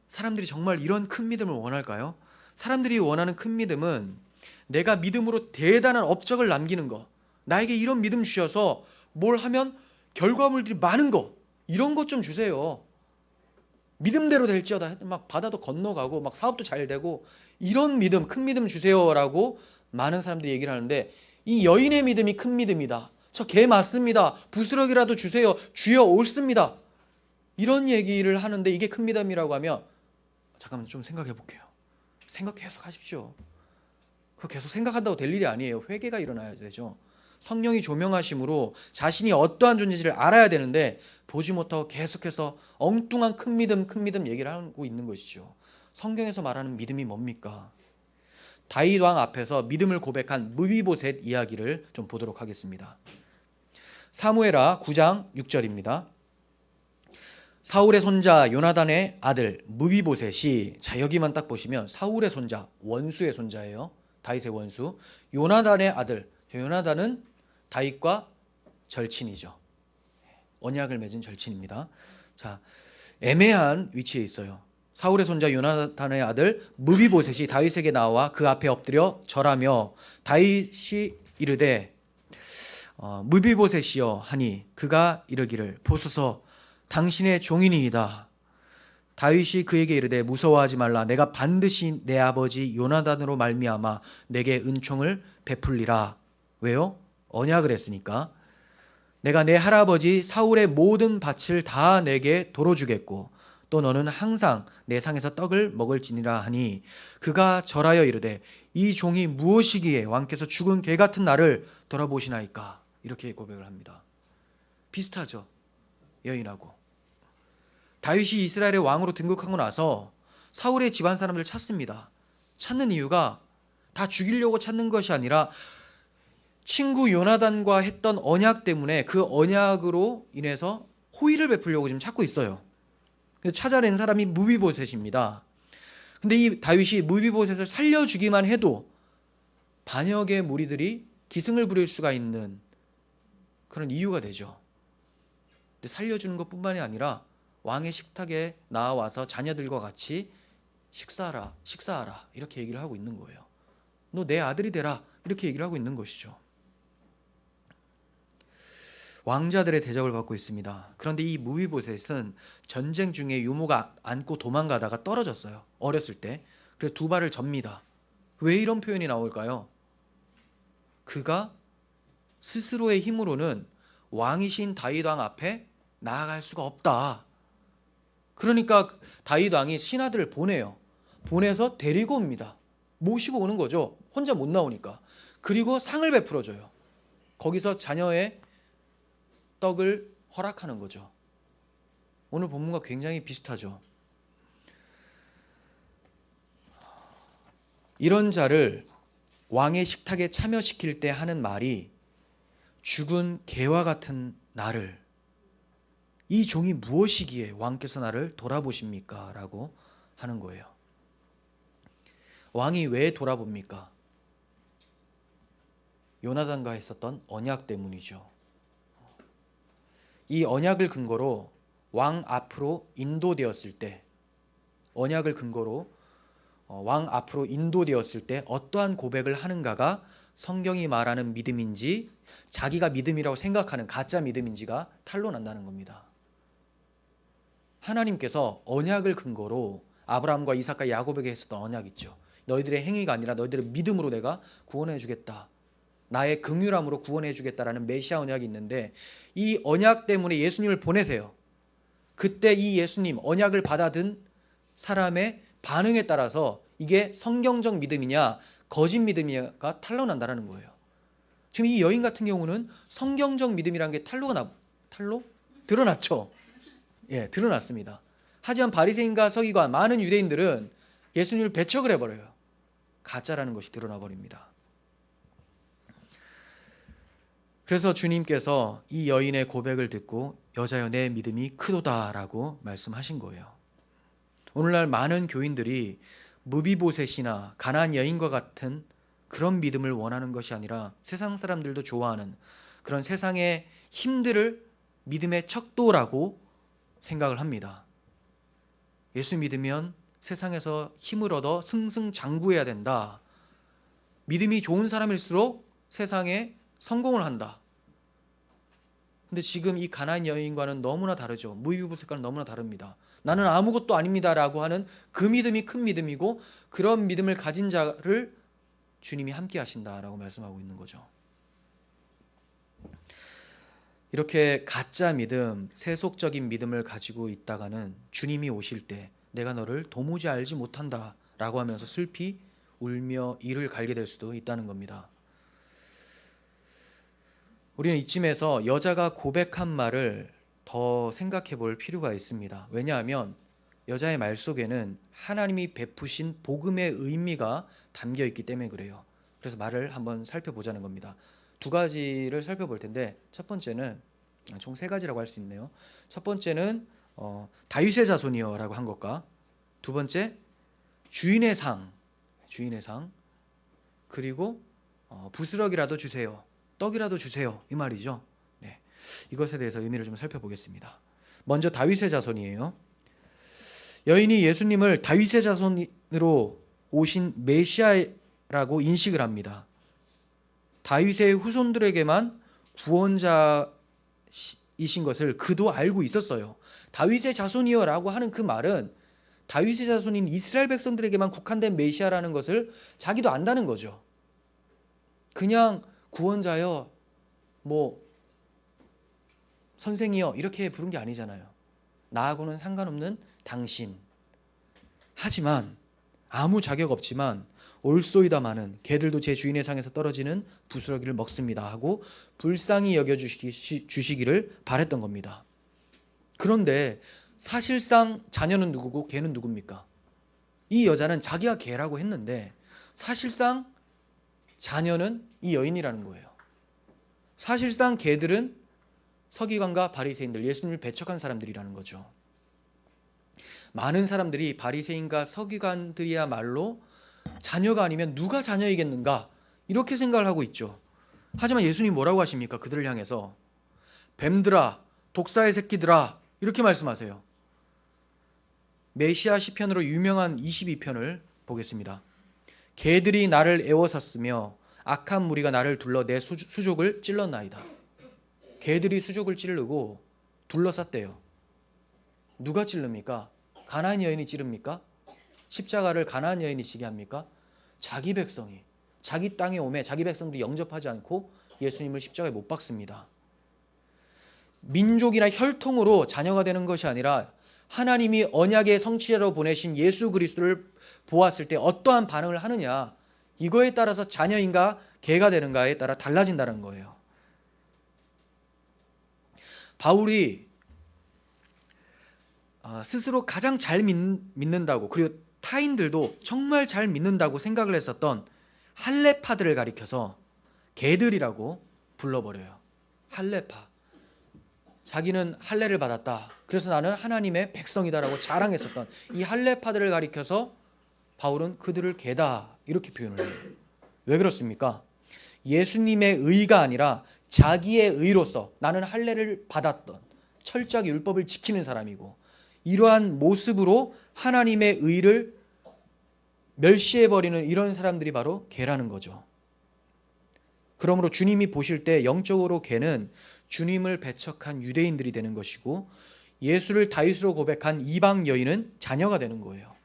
사람들이 정말 이런 큰 믿음을 원할까요? 사람들이 원하는 큰 믿음은 내가 믿음으로 대단한 업적을 남기는 거, 나에게 이런 믿음 주셔서 뭘 하면 결과물들이 많은 거, 이런 것 좀 주세요. 믿음대로 될지어다 막 바다도 건너가고 막 사업도 잘 되고 이런 믿음, 큰 믿음 주세요라고 많은 사람들이 얘기를 하는데, 이 여인의 믿음이 큰 믿음이다, 저 개 맞습니다, 부스러기라도 주세요, 주여 옳습니다, 이런 얘기를 하는데 이게 큰 믿음이라고 하면 잠깐만 좀 생각해 볼게요. 생각 계속 하십시오. 그거 계속 생각한다고 될 일이 아니에요. 회개가 일어나야 되죠. 성령이 조명하심으로 자신이 어떠한 존재인지를 알아야 되는데 보지 못하고 계속해서 엉뚱한 큰 믿음 얘기를 하고 있는 것이죠. 성경에서 말하는 믿음이 뭡니까? 다윗 왕 앞에서 믿음을 고백한 무비보셋 이야기를 좀 보도록 하겠습니다. 사무엘하 9장 6절입니다. 사울의 손자 요나단의 아들 무비보셋이, 자 여기만 딱 보시면 사울의 손자, 원수의 손자예요. 다윗의 원수. 요나단의 아들, 요나단은 다윗과 절친이죠. 언약을 맺은 절친입니다. 자, 애매한 위치에 있어요. 사울의 손자 요나단의 아들 무비보셋이 다윗에게 나와 그 앞에 엎드려 절하며 다윗이 이르되 무비보셋이여 하니 그가 이르기를 보소서 당신의 종이니이다. 다윗이 그에게 이르되 무서워하지 말라. 내가 반드시 내 아버지 요나단으로 말미암아 내게 은총을 베풀리라. 왜요? 언약을 했으니까. 내가 내 할아버지 사울의 모든 밭을 다 내게 도로 주겠고 또 너는 항상 내 상에서 떡을 먹을지니라 하니 그가 절하여 이르되 이 종이 무엇이기에 왕께서 죽은 개 같은 나를 돌아보시나이까. 이렇게 고백을 합니다. 비슷하죠, 여인하고. 다윗이 이스라엘의 왕으로 등극하고 나서 사울의 집안 사람들을 찾습니다. 찾는 이유가 다 죽이려고 찾는 것이 아니라 친구 요나단과 했던 언약 때문에 그 언약으로 인해서 호의를 베풀려고 지금 찾고 있어요. 그래서 찾아낸 사람이 무비보셋입니다. 근데 이 다윗이 무비보셋을 살려주기만 해도 반역의 무리들이 기승을 부릴 수가 있는 그런 이유가 되죠. 근데 살려주는 것뿐만이 아니라 왕의 식탁에 나와서 자녀들과 같이 식사하라 이렇게 얘기를 하고 있는 거예요. 너 내 아들이 되라 이렇게 얘기를 하고 있는 것이죠. 왕자들의 대접을 받고 있습니다. 그런데 이 무비보셋은 전쟁 중에 유모가 안고 도망가다가 떨어졌어요. 어렸을 때. 그래서 두 발을 접니다. 왜 이런 표현이 나올까요? 그가 스스로의 힘으로는 왕이신 다윗 왕 앞에 나아갈 수가 없다. 그러니까 다윗 왕이 신하들을 보내요. 보내서 데리고 옵니다. 모시고 오는 거죠. 혼자 못 나오니까. 그리고 상을 베풀어줘요. 거기서 자녀의 떡을 허락하는 거죠. 오늘 본문과 굉장히 비슷하죠. 이런 자를 왕의 식탁에 참여시킬 때 하는 말이 죽은 개와 같은 나를, 이 종이 무엇이기에 왕께서 나를 돌아보십니까? 라고 하는 거예요. 왕이 왜 돌아봅니까? 요나단과 했었던 언약 때문이죠. 이 언약을 근거로 왕 앞으로 인도되었을 때, 언약을 근거로 왕 앞으로 인도되었을 때 어떠한 고백을 하는가가 성경이 말하는 믿음인지 자기가 믿음이라고 생각하는 가짜 믿음인지가 탄로난다는 겁니다. 하나님께서 언약을 근거로 아브라함과 이삭과 야곱에게 했었던 언약 있죠. 너희들의 행위가 아니라 너희들의 믿음으로 내가 구원해 주겠다, 나의 긍휼함으로 구원해 주겠다라는 메시아 언약이 있는데, 이 언약 때문에 예수님을 보내세요. 그때 이 예수님 언약을 받아든 사람의 반응에 따라서 이게 성경적 믿음이냐 거짓 믿음이냐가 탄로난다는 거예요. 지금 이 여인 같은 경우는 성경적 믿음이라는 게 탄로? 드러났죠. 예, 드러났습니다. 하지만 바리새인과 서기관, 많은 유대인들은 예수님을 배척을 해버려요. 가짜라는 것이 드러나 버립니다. 그래서 주님께서 이 여인의 고백을 듣고 여자여 내 믿음이 크도다라고 말씀하신 거예요. 오늘날 많은 교인들이 무비보셋이나 가나안 여인과 같은 그런 믿음을 원하는 것이 아니라 세상 사람들도 좋아하는 그런 세상의 힘들을 믿음의 척도라고 생각을 합니다. 예수 믿으면 세상에서 힘을 얻어 승승장구해야 된다. 믿음이 좋은 사람일수록 세상에 성공을 한다. 근데 지금 이 가나안 여인과는 너무나 다르죠. 무비부색과는 너무나 다릅니다. 나는 아무것도 아닙니다라고 하는 그 믿음이 큰 믿음이고, 그런 믿음을 가진 자를 주님이 함께 하신다라고 말씀하고 있는 거죠. 이렇게 가짜 믿음, 세속적인 믿음을 가지고 있다가는 주님이 오실 때 내가 너를 도무지 알지 못한다 라고 하면서 슬피 울며 이를 갈게 될 수도 있다는 겁니다. 우리는 이쯤에서 여자가 고백한 말을 더 생각해 볼 필요가 있습니다. 왜냐하면 여자의 말 속에는 하나님이 베푸신 복음의 의미가 담겨 있기 때문에 그래요. 그래서 말을 한번 살펴보자는 겁니다. 두 가지를 살펴볼 텐데, 첫 번째는 총 세 가지라고 할 수 있네요. 첫 번째는 다윗의 자손이여라고 한 것과, 두 번째 주인의 상, 그리고 부스럭이라도 주세요, 떡이라도 주세요, 이 말이죠. 네, 이것에 대해서 의미를 좀 살펴보겠습니다. 먼저 다윗의 자손이에요. 여인이 예수님을 다윗의 자손으로 오신 메시아라고 인식을 합니다. 다윗의 후손들에게만 구원자이신 것을 그도 알고 있었어요. 다윗의 자손이여라고 하는 그 말은 다윗의 자손인 이스라엘 백성들에게만 국한된 메시아라는 것을 자기도 안다는 거죠. 그냥 구원자여, 선생이여 이렇게 부른 게 아니잖아요. 나하고는 상관없는 당신. 하지만 아무 자격 없지만 올소이다마는 개들도 제 주인의 상에서 떨어지는 부스러기를 먹습니다 하고 불쌍히 여겨주시기를 바랬던 겁니다. 그런데 사실상 자녀는 누구고 개는 누굽니까? 이 여자는 자기가 개라고 했는데 사실상 자녀는 이 여인이라는 거예요. 사실상 개들은 서기관과 바리새인들, 예수님을 배척한 사람들이라는 거죠. 많은 사람들이 바리새인과 서기관들이야말로 자녀가 아니면 누가 자녀이겠는가 이렇게 생각을 하고 있죠. 하지만 예수님 뭐라고 하십니까? 그들을 향해서 뱀들아, 독사의 새끼들아 이렇게 말씀하세요. 메시아 시편으로 유명한 22편을 보겠습니다. 개들이 나를 애워쌌으며 악한 무리가 나를 둘러 내 수족을 찔렀나이다. 개들이 수족을 찌르고 둘러쌌대요. 누가 찌릅니까? 가나안 여인이 찌릅니까? 십자가를 가나안 여인이 지게 합니까? 자기 백성이, 자기 땅에 오매 자기 백성들이 영접하지 않고 예수님을 십자가에 못 박습니다. 민족이나 혈통으로 자녀가 되는 것이 아니라 하나님이 언약의 성취자로 보내신 예수 그리스도를 보았을 때 어떠한 반응을 하느냐, 이거에 따라서 자녀인가 개가 되는가에 따라 달라진다는 거예요. 바울이 스스로 가장 잘 믿는다고, 그리고 타인들도 정말 잘 믿는다고 생각을 했었던 할례파들을 가리켜서 개들이라고 불러버려요. 할례파. 자기는 할례를 받았다, 그래서 나는 하나님의 백성이다라고 자랑했었던 이 할례파들을 가리켜서 바울은 그들을 개다 이렇게 표현을 해요. 왜 그렇습니까? 예수님의 의가 아니라 자기의 의로서 나는 할례를 받았던, 철저하게 율법을 지키는 사람이고, 이러한 모습으로 하나님의 의를 멸시해버리는 이런 사람들이 바로 개라는 거죠. 그러므로 주님이 보실 때 영적으로 개는 주님을 배척한 유대인들이 되는 것이고, 예수를 다윗으로 고백한 이방 여인은 자녀가 되는 거예요.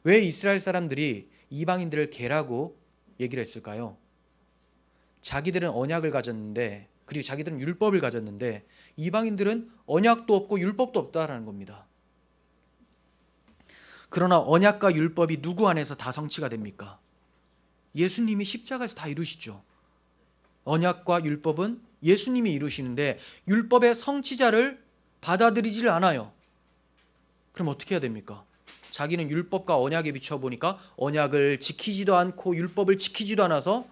왜 이스라엘 사람들이 이방인들을 개라고 얘기를 했을까요? 자기들은 언약을 가졌는데, 그리고 자기들은 율법을 가졌는데 이방인들은 언약도 없고 율법도 없다라는 겁니다. 그러나 언약과 율법이 누구 안에서 다 성취가 됩니까? 예수님이 십자가에서 다 이루시죠. 언약과 율법은 예수님이 이루시는데 율법의 성취자를 받아들이질 않아요. 그럼 어떻게 해야 됩니까? 자기는 율법과 언약에 비춰보니까 언약을 지키지도 않고 율법을 지키지도 않아서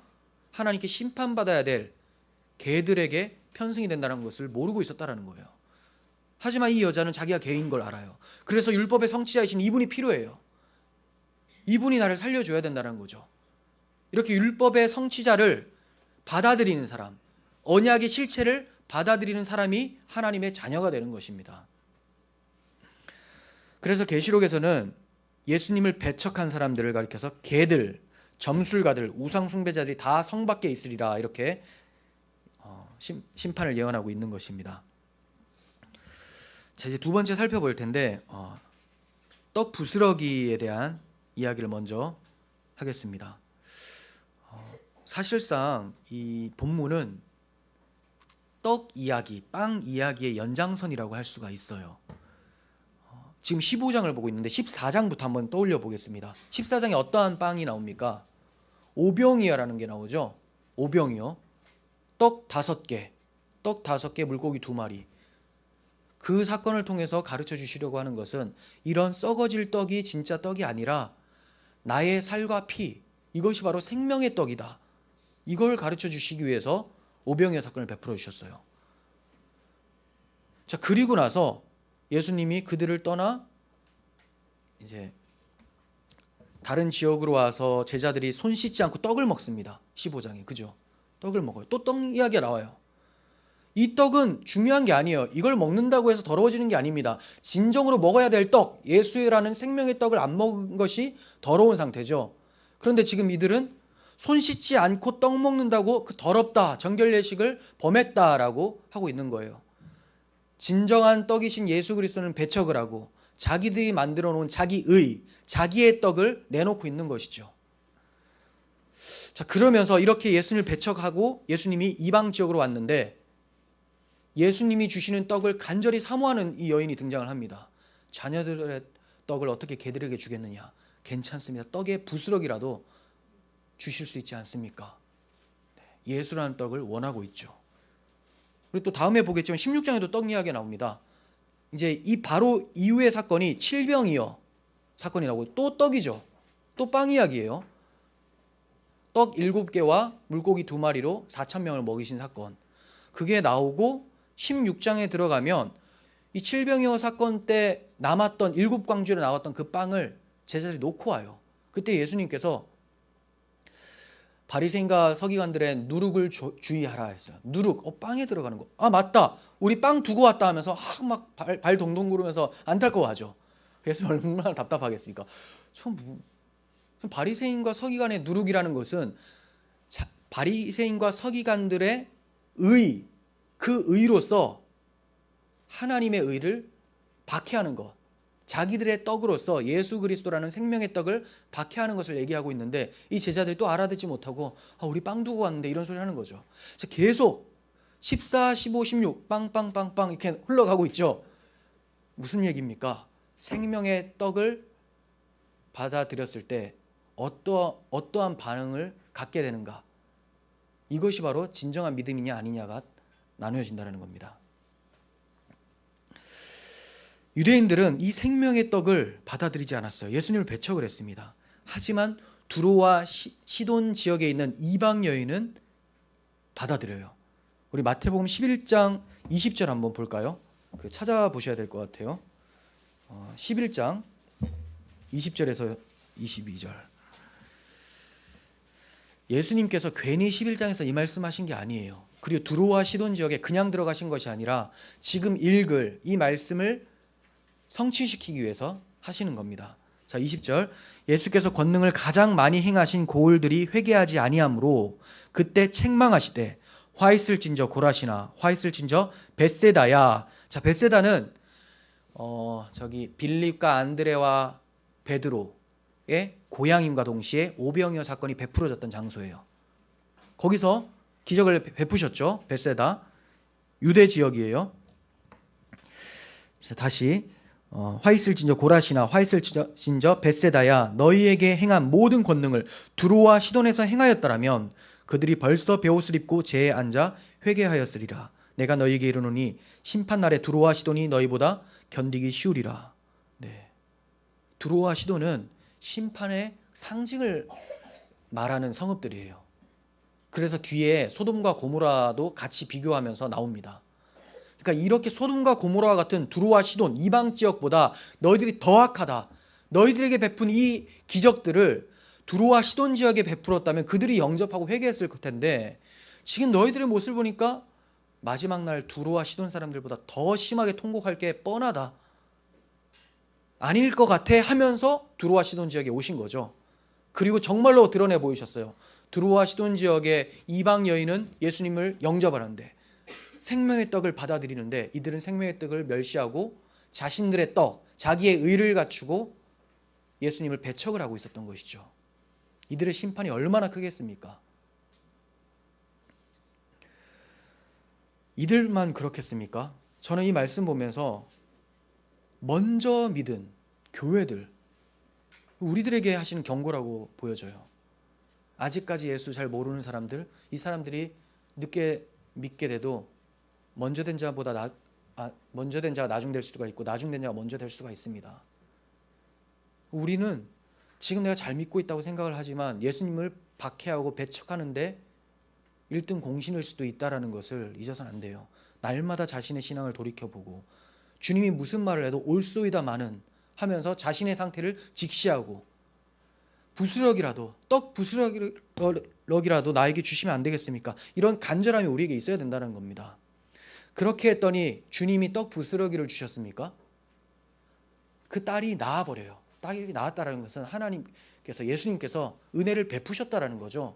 하나님께 심판받아야 될 개들에게 편승이 된다는 것을 모르고 있었다는 거예요. 하지만 이 여자는 자기가 개인 걸 알아요. 그래서 율법의 성취자이신 이분이 필요해요. 이분이 나를 살려줘야 된다는 거죠. 이렇게 율법의 성취자를 받아들이는 사람, 언약의 실체를 받아들이는 사람이 하나님의 자녀가 되는 것입니다. 그래서 계시록에서는 예수님을 배척한 사람들을 가리켜서 개들, 점술가들, 우상 숭배자들이 다 성 밖에 있으리라 이렇게 심판을 예언하고 있는 것입니다. 자, 이제 두 번째 살펴볼 텐데 떡 부스러기에 대한 이야기를 먼저 하겠습니다. 사실상 이 본문은 떡 이야기, 빵 이야기의 연장선이라고 할 수가 있어요. 지금 15장을 보고 있는데 14장부터 한번 떠올려 보겠습니다. 14장에 어떠한 빵이 나옵니까? 오병이어라는 게 나오죠. 오병이어. 떡 5개, 떡 5개, 물고기 2마리. 그 사건을 통해서 가르쳐 주시려고 하는 것은 이런 썩어질 떡이 진짜 떡이 아니라 나의 살과 피, 이것이 바로 생명의 떡이다. 이걸 가르쳐 주시기 위해서 오병이어 사건을 베풀어 주셨어요. 자, 그리고 나서 예수님이 그들을 떠나 이제 다른 지역으로 와서 제자들이 손 씻지 않고 떡을 먹습니다. 15장에. 그죠? 떡을 먹어요. 또 떡 이야기가 나와요. 이 떡은 중요한 게 아니에요. 이걸 먹는다고 해서 더러워지는 게 아닙니다. 진정으로 먹어야 될 떡, 예수라는 생명의 떡을 안 먹은 것이 더러운 상태죠. 그런데 지금 이들은 손 씻지 않고 떡 먹는다고 그 더럽다, 정결례식을 범했다라고 하고 있는 거예요. 진정한 떡이신 예수 그리스도는 배척을 하고 자기들이 만들어 놓은 자기의, 자기의 떡을 내놓고 있는 것이죠. 자, 그러면서 이렇게 예수님을 배척하고 예수님이 이방 지역으로 왔는데 예수님이 주시는 떡을 간절히 사모하는 이 여인이 등장을 합니다. 자녀들의 떡을 어떻게 개들에게 주겠느냐? 괜찮습니다. 떡의 부스러기라도 주실 수 있지 않습니까? 예수라는 떡을 원하고 있죠. 그리고 또 다음에 보겠지만 16장에도 떡 이야기가 나옵니다. 이제 이 바로 이후의 사건이 칠병이어 사건이 나오고 또 떡이죠. 또 빵 이야기예요. 떡 7개와 물고기 2마리로 4,000명을 먹이신 사건. 그게 나오고 16장에 들어가면 이 칠병이어 사건 때 남았던 7광주에 나왔던 그 빵을 제자들이 놓고 와요. 그때 예수님께서 바리새인과 서기관들의 누룩을 주의하라 했어요. 누룩, 빵에 들어가는 거. 아, 맞다. 우리 빵 두고 왔다 하면서 막 발 동동 구르면서 안타까워하죠. 예수님 얼마나 답답하겠습니까? 바리새인과 서기관의 누룩이라는 것은 바리새인과 서기관들의 의, 그 의로서 하나님의 의를 박해하는 것, 자기들의 떡으로서 예수 그리스도라는 생명의 떡을 박해하는 것을 얘기하고 있는데 이 제자들이 또 알아듣지 못하고 우리 빵 두고 왔는데 이런 소리 하는 거죠. 계속 14, 15, 16 빵빵빵빵 이렇게 흘러가고 있죠. 무슨 얘기입니까? 생명의 떡을 받아들였을 때 어떠한 반응을 갖게 되는가? 이것이 바로 진정한 믿음이냐 아니냐가 나누어진다는 겁니다. 유대인들은 이 생명의 떡을 받아들이지 않았어요. 예수님을 배척을 했습니다. 하지만 두로와 시돈 지역에 있는 이방 여인은 받아들여요. 우리 마태복음 11장 20절 한번 볼까요? 찾아보셔야 될 것 같아요. 11장 20절에서 22절. 예수님께서 괜히 11장에서 이 말씀하신 게 아니에요. 그리고 두로와 시돈 지역에 그냥 들어가신 것이 아니라 지금 읽을 이 말씀을 성취시키기 위해서 하시는 겁니다. 자, 20절. 예수께서 권능을 가장 많이 행하신 고을들이 회개하지 아니하므로 그때 책망하시되 화 있을진저 고라시나 화 있을진저 벳세다야. 자, 벳세다는 빌립과 안드레와 베드로의 고향임과 동시에 오병이어 사건이 베풀어졌던 장소예요. 거기서 기적을 베푸셨죠. 벳세다. 유대 지역이에요. 자, 다시 화 있을진저 고라시나 화 있을진저 벳세다야 너희에게 행한 모든 권능을 두로와 시돈에서 행하였더라면 그들이 벌써 베옷을 입고 제에 앉아 회개하였으리라. 내가 너희에게 이르노니 심판날에 두로와 시돈이 너희보다 견디기 쉬우리라. 네. 두로와 시돈은 심판의 상징을 말하는 성읍들이에요. 그래서 뒤에 소돔과 고모라도 같이 비교하면서 나옵니다. 그러니까 이렇게 소돔과 고모라와 같은 두로와 시돈 이방 지역보다 너희들이 더 악하다. 너희들에게 베푼 이 기적들을 두로와 시돈 지역에 베풀었다면 그들이 영접하고 회개했을 텐데 지금 너희들의 모습을 보니까 마지막 날 두로와 시돈 사람들보다 더 심하게 통곡할 게 뻔하다. 아닐 것 같아 하면서 두로와 시돈 지역에 오신 거죠. 그리고 정말로 드러내 보이셨어요. 두로와 시돈 지역의 이방 여인은 예수님을 영접하는데 생명의 떡을 받아들이는데 이들은 생명의 떡을 멸시하고 자신들의 떡, 자기의 의를 갖추고 예수님을 배척을 하고 있었던 것이죠. 이들의 심판이 얼마나 크겠습니까? 이들만 그렇겠습니까? 저는 이 말씀 보면서 먼저 믿은 교회들, 우리들에게 하시는 경고라고 보여져요. 아직까지 예수 잘 모르는 사람들, 이 사람들이 늦게 믿게 돼도 먼저 된 자가 나중 될 수가 있고 나중 된 자가 먼저 될 수가 있습니다. 우리는 지금 내가 잘 믿고 있다고 생각을 하지만 예수님을 박해하고 배척하는데 1등 공신일 수도 있다는 것을 잊어서는 안 돼요. 날마다 자신의 신앙을 돌이켜보고 주님이 무슨 말을 해도 옳소이다마는 하면서 자신의 상태를 직시하고 부스럭이라도 떡 부스럭이라도 나에게 주시면 안 되겠습니까? 이런 간절함이 우리에게 있어야 된다는 겁니다. 그렇게 했더니 주님이 떡 부스러기를 주셨습니까? 그 딸이 나아버려요. 딸이 나았다는 것은 하나님께서, 예수님께서 은혜를 베푸셨다는 거죠.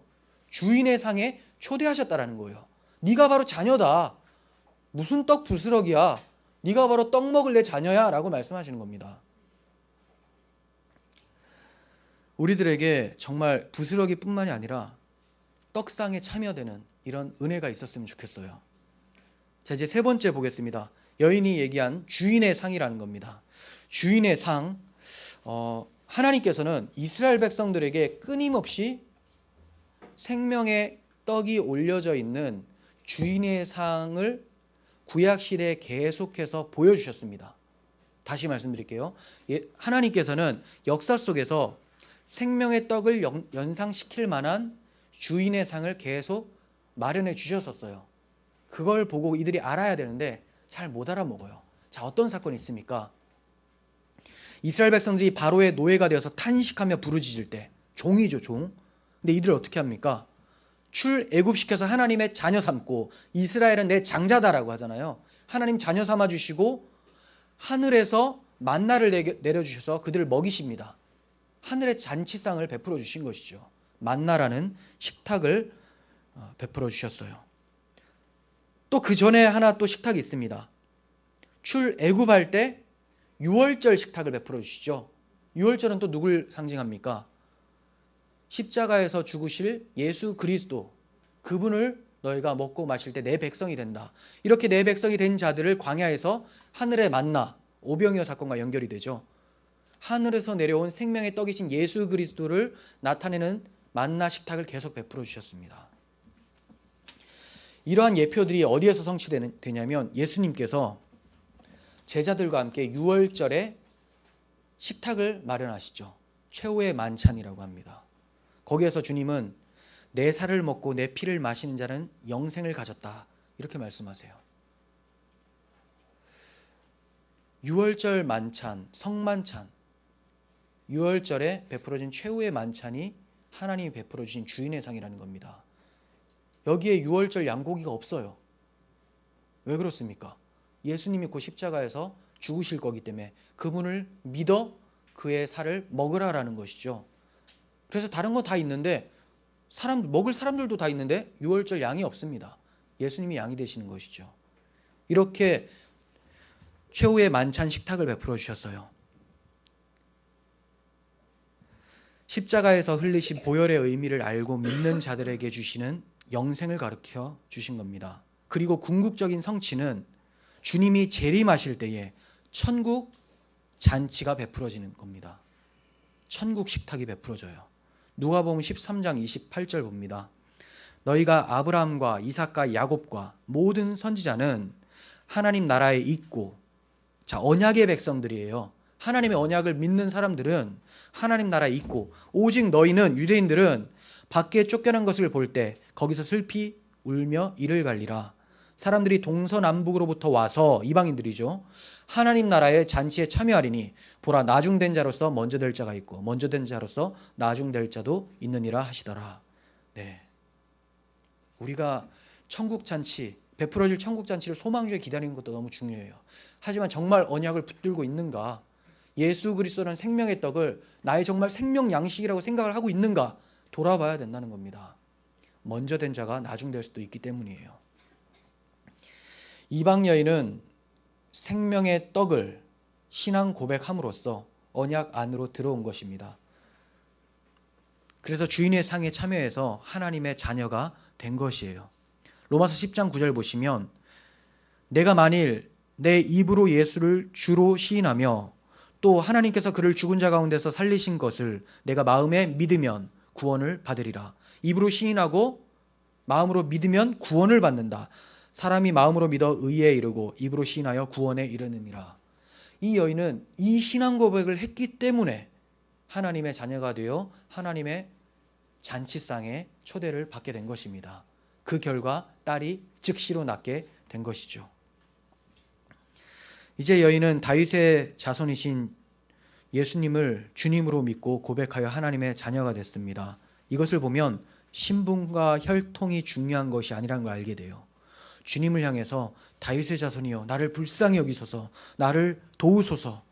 주인의 상에 초대하셨다는 거예요. 네가 바로 자녀다. 무슨 떡 부스러기야. 네가 바로 떡 먹을 내 자녀야 라고 말씀하시는 겁니다. 우리들에게 정말 부스러기뿐만이 아니라 떡상에 참여되는 이런 은혜가 있었으면 좋겠어요. 자, 이제 세 번째 보겠습니다. 여인이 얘기한 주인의 상이라는 겁니다. 주인의 상, 하나님께서는 이스라엘 백성들에게 끊임없이 생명의 떡이 올려져 있는 주인의 상을 구약시대에 계속해서 보여주셨습니다. 다시 말씀드릴게요. 하나님께서는 역사 속에서 생명의 떡을 연상시킬 만한 주인의 상을 계속 마련해 주셨었어요. 그걸 보고 이들이 알아야 되는데 잘 못 알아먹어요. 자, 어떤 사건이 있습니까? 이스라엘 백성들이 바로의 노예가 되어서 탄식하며 부르짖을 때, 종이죠, 종. 근데 이들을 어떻게 합니까? 출애굽시켜서 하나님의 자녀 삼고, 이스라엘은 내 장자다라고 하잖아요. 하나님 자녀 삼아 주시고 하늘에서 만나를 내려주셔서 그들을 먹이십니다. 하늘의 잔치상을 베풀어 주신 것이죠. 만나라는 식탁을 베풀어 주셨어요. 또 그 전에 하나 또 식탁이 있습니다. 출애굽할 때 유월절 식탁을 베풀어 주시죠. 유월절은 또 누굴 상징합니까? 십자가에서 죽으실 예수 그리스도, 그분을 너희가 먹고 마실 때 내 백성이 된다. 이렇게 내 백성이 된 자들을 광야에서 하늘의 만나, 오병이어 사건과 연결이 되죠. 하늘에서 내려온 생명의 떡이신 예수 그리스도를 나타내는 만나 식탁을 계속 베풀어 주셨습니다. 이러한 예표들이 어디에서 성취되냐면 예수님께서 제자들과 함께 유월절에 식탁을 마련하시죠. 최후의 만찬이라고 합니다. 거기에서 주님은 내 살을 먹고 내 피를 마시는 자는 영생을 가졌다, 이렇게 말씀하세요. 유월절 만찬, 성만찬, 유월절에 베풀어진 최후의 만찬이 하나님이 베풀어 주신 주인의 상이라는 겁니다. 여기에 유월절 양고기가 없어요. 왜 그렇습니까? 예수님이 그 십자가에서 죽으실 거기 때문에 그분을 믿어 그의 살을 먹으라라는 것이죠. 그래서 다른 거 다 있는데 먹을 사람들도 다 있는데 유월절 양이 없습니다. 예수님이 양이 되시는 것이죠. 이렇게 최후의 만찬 식탁을 베풀어 주셨어요. 십자가에서 흘리신 보혈의 의미를 알고 믿는 자들에게 주시는 영생을 가르쳐 주신 겁니다. 그리고 궁극적인 성취는 주님이 재림하실 때에 천국 잔치가 베풀어지는 겁니다. 천국 식탁이 베풀어져요. 누가복음 13장 28절 봅니다. 너희가 아브라함과 이삭과 야곱과 모든 선지자는 하나님 나라에 있고, 자, 언약의 백성들이에요. 하나님의 언약을 믿는 사람들은 하나님 나라에 있고, 오직 너희는, 유대인들은 밖에 쫓겨난 것을 볼 때 거기서 슬피 울며 이를 갈리라. 사람들이 동서남북으로부터 와서, 이방인들이죠, 하나님 나라의 잔치에 참여하리니 보라, 나중된 자로서 먼저 될 자가 있고 먼저 된 자로서 나중될 자도 있느니라 하시더라. 네. 우리가 천국 잔치, 베풀어질 천국 잔치를 소망주에 기다리는 것도 너무 중요해요. 하지만 정말 언약을 붙들고 있는가? 예수 그리스도라는 생명의 떡을 나의 정말 생명 양식이라고 생각을 하고 있는가? 돌아봐야 된다는 겁니다. 먼저 된 자가 나중 될 수도 있기 때문이에요. 이방 여인은 생명의 떡을 신앙 고백함으로써 언약 안으로 들어온 것입니다. 그래서 주인의 상에 참여해서 하나님의 자녀가 된 것이에요. 로마서 10장 9절 보시면 내가 만일 내 입으로 예수를 주로 시인하며 또 하나님께서 그를 죽은 자 가운데서 살리신 것을 내가 마음에 믿으면 구원을 받으리라. 입으로 시인하고 마음으로 믿으면 구원을 받는다. 사람이 마음으로 믿어 의에 이르고 입으로 시인하여 구원에 이르느니라. 이 여인은 이 신앙 고백을 했기 때문에 하나님의 자녀가 되어 하나님의 잔치상에 초대를 받게 된 것입니다. 그 결과 딸이 즉시로 낳게 된 것이죠. 이제 여인은 다윗의 자손이신 예수님을 주님으로 믿고 고백하여 하나님의 자녀가 됐습니다. 이것을 보면 신분과 혈통이 중요한 것이 아니라는 걸 알게 돼요. 주님을 향해서 다윗의 자손이여 나를 불쌍히 여기소서, 나를 도우소서,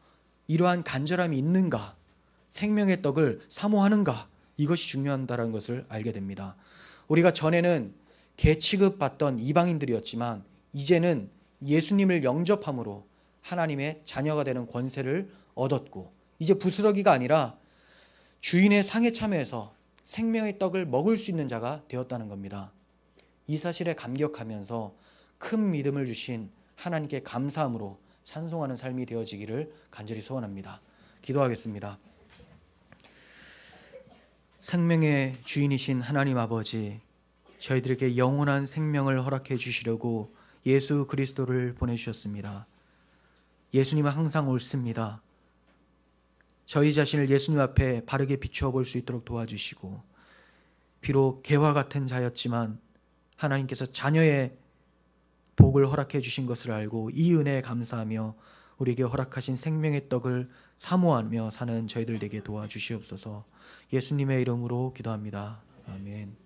이러한 간절함이 있는가, 생명의 떡을 사모하는가, 이것이 중요하다는 것을 알게 됩니다. 우리가 전에는 개 취급받던 이방인들이었지만 이제는 예수님을 영접함으로 하나님의 자녀가 되는 권세를 얻었고 이제 부스러기가 아니라 주인의 상에 참여해서 생명의 떡을 먹을 수 있는 자가 되었다는 겁니다. 이 사실에 감격하면서 큰 믿음을 주신 하나님께 감사함으로 찬송하는 삶이 되어지기를 간절히 소원합니다. 기도하겠습니다. 생명의 주인이신 하나님 아버지, 저희들에게 영원한 생명을 허락해 주시려고 예수 그리스도를 보내주셨습니다. 예수님은 항상 옳습니다. 저희 자신을 예수님 앞에 바르게 비추어 볼 수 있도록 도와주시고 비록 개와 같은 자였지만 하나님께서 자녀의 복을 허락해 주신 것을 알고 이 은혜에 감사하며 우리에게 허락하신 생명의 떡을 사모하며 사는 저희들 되게 도와주시옵소서. 예수님의 이름으로 기도합니다. 아멘.